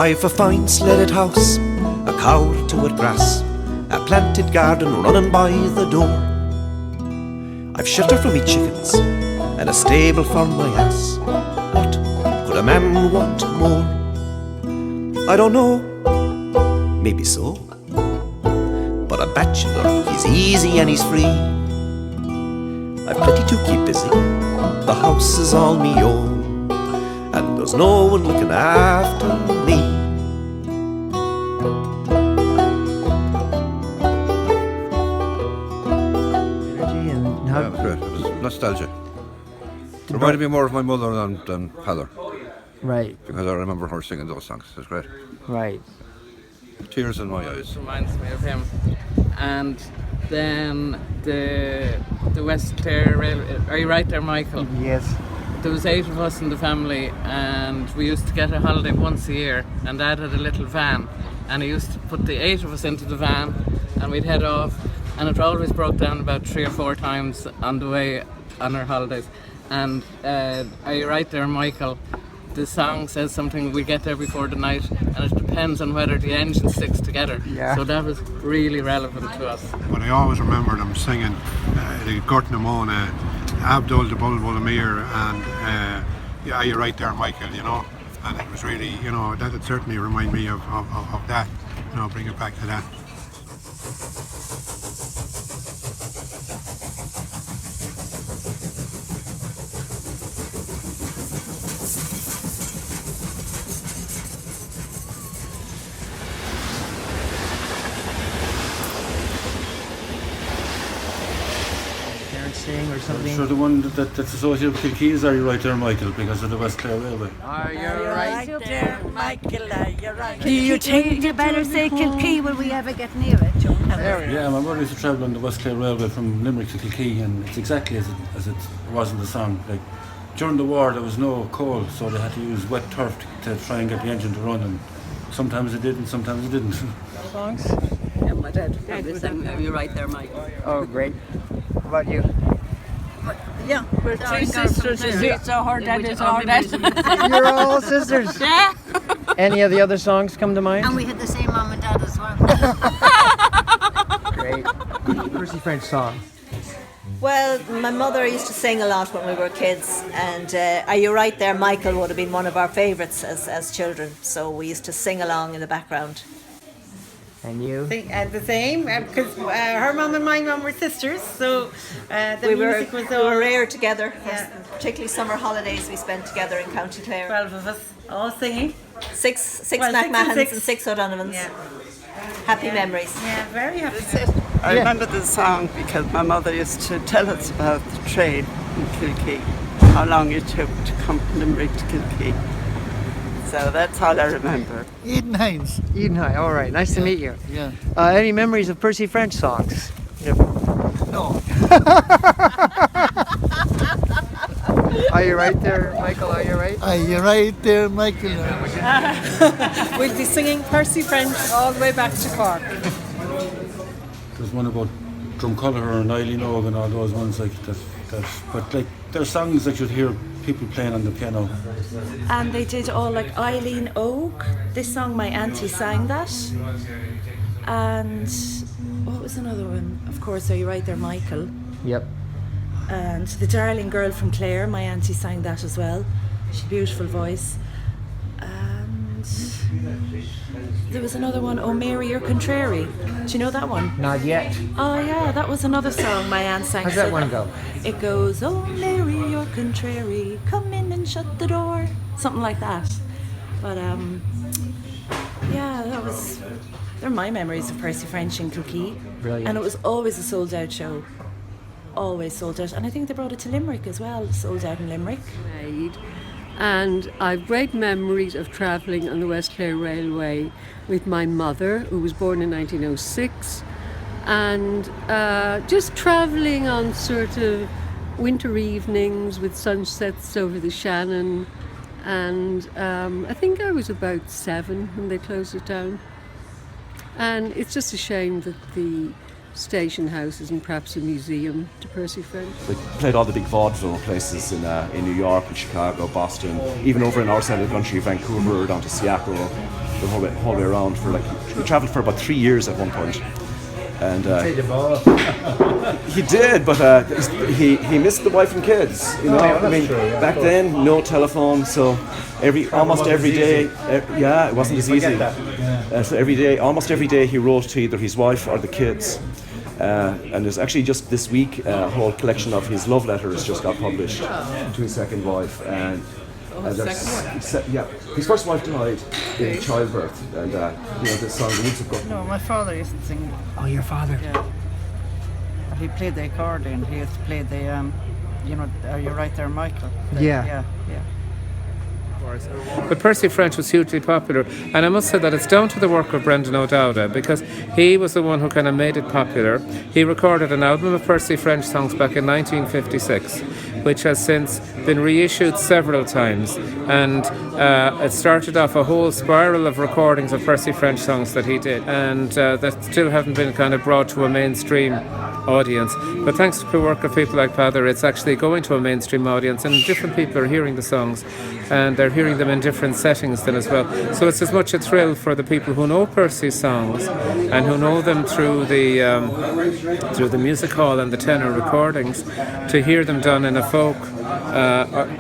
I've a fine sledded house, a cow to it grass, a planted garden running by the door. I've shelter for me chickens and a stable for my ass. What could a man want more? I don't know, maybe so, but a bachelor, he's easy and he's free. I've plenty to keep busy, the house is all me own, and there's no one looking after me. Energy and how... Yeah, it was great. It was nostalgia. It reminded me more of my mother than Peadar, Right, because I remember her singing those songs. It was great. right. Tears in my eyes. Reminds me of him. And then the West Clare Railway. Are you right there, Michael? Yes. There was 8 of us in the family, and we used to get a holiday once a year, and Dad had a little van, and he used to put the 8 of us into the van, and we'd head off, and it always broke down about 3 or 4 times on the way on our holidays. And are you right there, Michael? The song says something, we get there before the night, and it depends on whether the engine sticks together. Yeah. So that was really relevant to us. But I always remember them singing the Gurt Mona, Abdul the Bulbul Amir, and yeah, you're right there, Michael, you know. And it was really, you know, that would certainly remind me of that, you know, bring it back to that. Sing or something. Sure, the one that's associated with Kilkee is Are You Right There, Michael, because of the West Clare Railway. Are you Right there, Michael, you're right. Do you think you better say Kilkee? Will we ever get near it? Yeah, my brother used to travel on the West Clare Railway from Limerick to Kilkee, and it's exactly as it was in the song. Like, during the war there was no coal, so they had to use wet turf to try and get the engine to run, and sometimes it did and sometimes it didn't. songs? Yeah, my dad sang Are You Right There, Michael? Oh, great. How about you? Yeah, we're 3 sisters. So her dad is our dad. You're all sisters. Yeah. Any of the other songs come to mind? And we had the same mom and dad as well. Great. Percy French song. Well, my mother used to sing a lot when we were kids, and Are You Right There, Michael would have been one of our favourites as children, so we used to sing along in the background. And you? The same, because her mum and my mum were sisters, so the music was we all... were rare together, Yeah. particularly summer holidays we spent together in County Clare. 12 of us, all singing. Six Well, 6 and MacMahon's 6. and 6 O'Donovans. Yeah. Happy memories. Yeah, very happy. I remember the song because my mother used to tell us about the train in Kilkee, how long it took to come from Limerick to Kilkee. So that's all I remember. Eden Hines. Eden High. All right. Nice to meet you. Yeah. Any memories of Percy French songs? No. Are you right there, Michael? Are you right? Are you right there, Michael? We'll be singing Percy French all the way back to Cork. There's one about Drumcollar and Eileen Og and all those ones like that. But like, they're songs that you'd hear people playing on the piano. And they did all like Eileen Og. This song, my auntie sang that. And what was another one? Of course, Are You Right There, Michael? Yep. And The Darling Girl from Clare, my auntie sang that as well. She had a beautiful voice. And there was another one, Oh Mary, You're Contrary. Do you know that one? Not yet. Oh yeah, that was another song my aunt sang. How's that one go? It goes, Oh Mary, you're contrary, come in and shut the door. Something like that. But yeah, they're my memories of Percy French in Kilkee. Brilliant. And it was always a sold out show. Always sold out. And I think they brought it to Limerick as well, sold out in Limerick. And I've great memories of travelling on the West Clare Railway with my mother, who was born in 1906, and just travelling on sort of winter evenings with sunsets over the Shannon. And I think I was about 7 when they closed it down. And it's just a shame that the station houses and perhaps a museum to Percy French. We played all the big vaudeville places in New York and Chicago, Boston, even over in our side of the country, Vancouver, down to Seattle, the whole way around. We travelled for about 3 years at one point. And he did, but he missed the wife and kids. You know, back then, no telephone, so almost every day, it wasn't as easy. So almost every day, he wrote to either his wife or the kids. And there's actually just this week a whole collection of his love letters just got published to his second wife. His first wife died in childbirth, and this song, The Woods of God. No, my father used to sing. Oh, your father? Yeah. He played the accordion. He used to play the, Are You Right There, Michael? Yeah. But Percy French was hugely popular, and I must say that it's down to the work of Brendan O'Dowda, because he was the one who kind of made it popular. He recorded an album of Percy French songs back in 1956, which has since been reissued several times, and it started off a whole spiral of recordings of Percy French songs that he did, and that still haven't been kind of brought to a mainstream audience. But thanks to the work of people like Peadar, it's actually going to a mainstream audience, and different people are hearing the songs, and they're hearing them in different settings then as well. So it's as much a thrill for the people who know Percy's songs and who know them through the music hall and the tenor recordings, to hear them done in a folk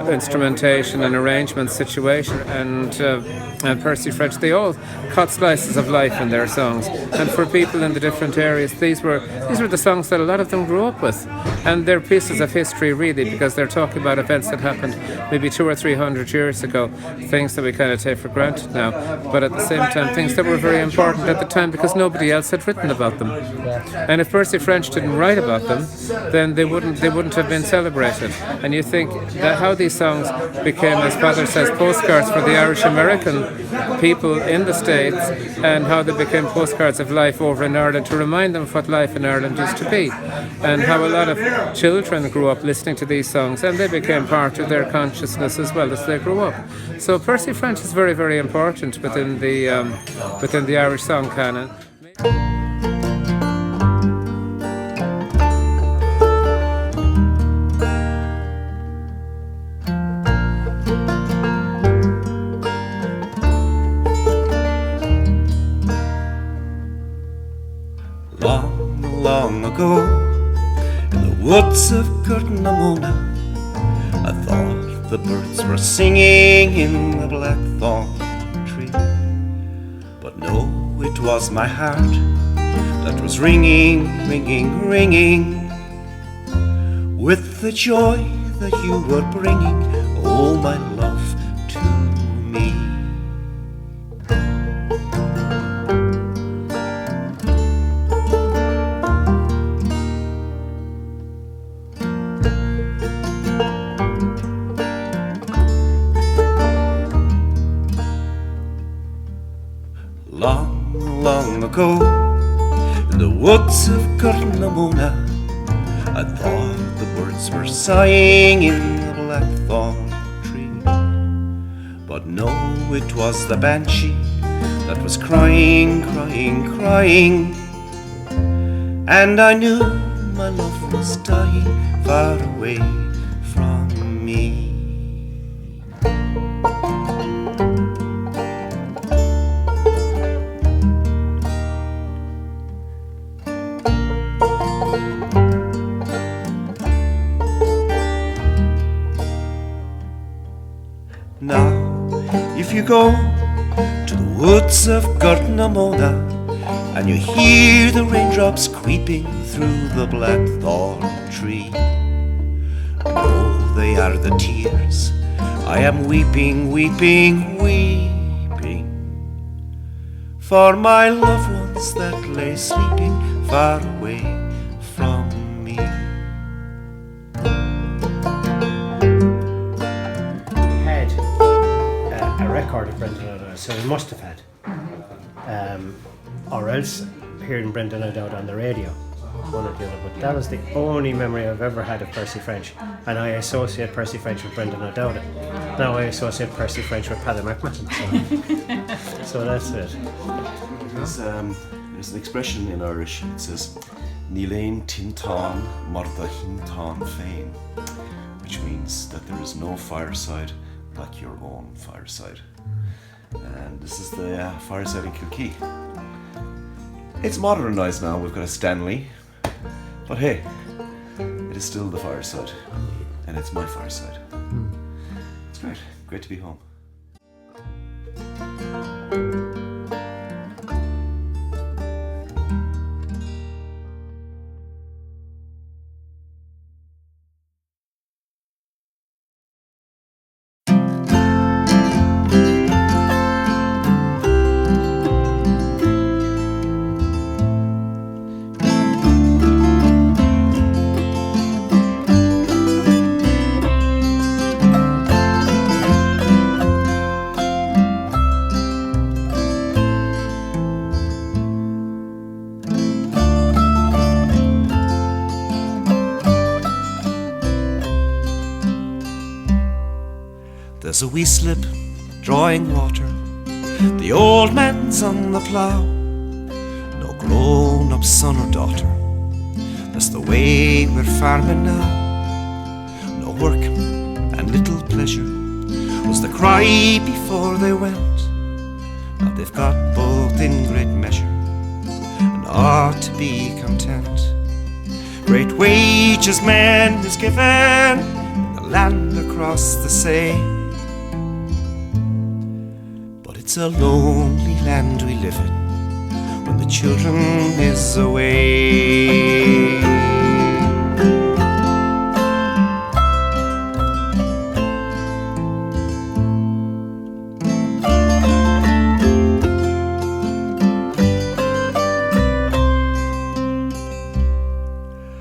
instrumentation and arrangement situation. And Percy French, they all cut slices of life in their songs, and for people in the different areas, these were the songs that a lot of them grew up with, and they're pieces of history really, because they're talking about events that happened maybe 200 or 300 years ago, things that we kind of take for granted now, but at the same time things that were very important at the time because nobody else had written about them. And if Percy French didn't write about them, then they wouldn't have been celebrated. And you think that how these songs became, as Father says, postcards for the Irish American people in the States, and how they became postcards of life over in Ireland to remind them of what life in Ireland used to be, and how a lot of children grew up listening to these songs, and they became part of their consciousness as well as they grew up. So Percy French is very, very important within the Irish song canon. Long ago, in the woods of Gurtnamona, I thought the birds were singing in the blackthorn tree. But no, it was my heart that was ringing, ringing, ringing, with the joy that you were bringing, oh my love, to me. Long ago, in the woods of Gurtnamona, I thought the birds were sighing in the blackthorn tree. But no, it was the banshee that was crying, crying, crying, and I knew my love was dying far away from me. Now, if you go to the woods of Gurtnamona and you hear the raindrops creeping through the blackthorn tree, know they are the tears I am weeping, weeping, weeping for my loved ones that lay sleeping far away from me. Record of Brendan O'Dowda, so he must have had, or else hearing Brendan O'Dowda on the radio, one or the other. But that was the only memory I've ever had of Percy French, and I associate Percy French with Brendan O'Dowda. Now I associate Percy French with Peadar MacMahon. So that's it. There's an expression in Irish. It says, Níl Tintán Martha Hintán Féin, which means that there is no fireside like your own fireside. And this is the fireside in Kilkee. It's modernised now, we've got a Stanley, but hey, it is still the fireside, and it's my fireside. It's great to be home. There's a wee slip drawing water, the old man's on the plough. No grown-up son or daughter, that's the way we're farming now. No work and little pleasure was the cry before they went. Now they've got both in great measure and ought to be content. Great wages man is given in the land across the sea. It's a lonely land we live in when the children is away.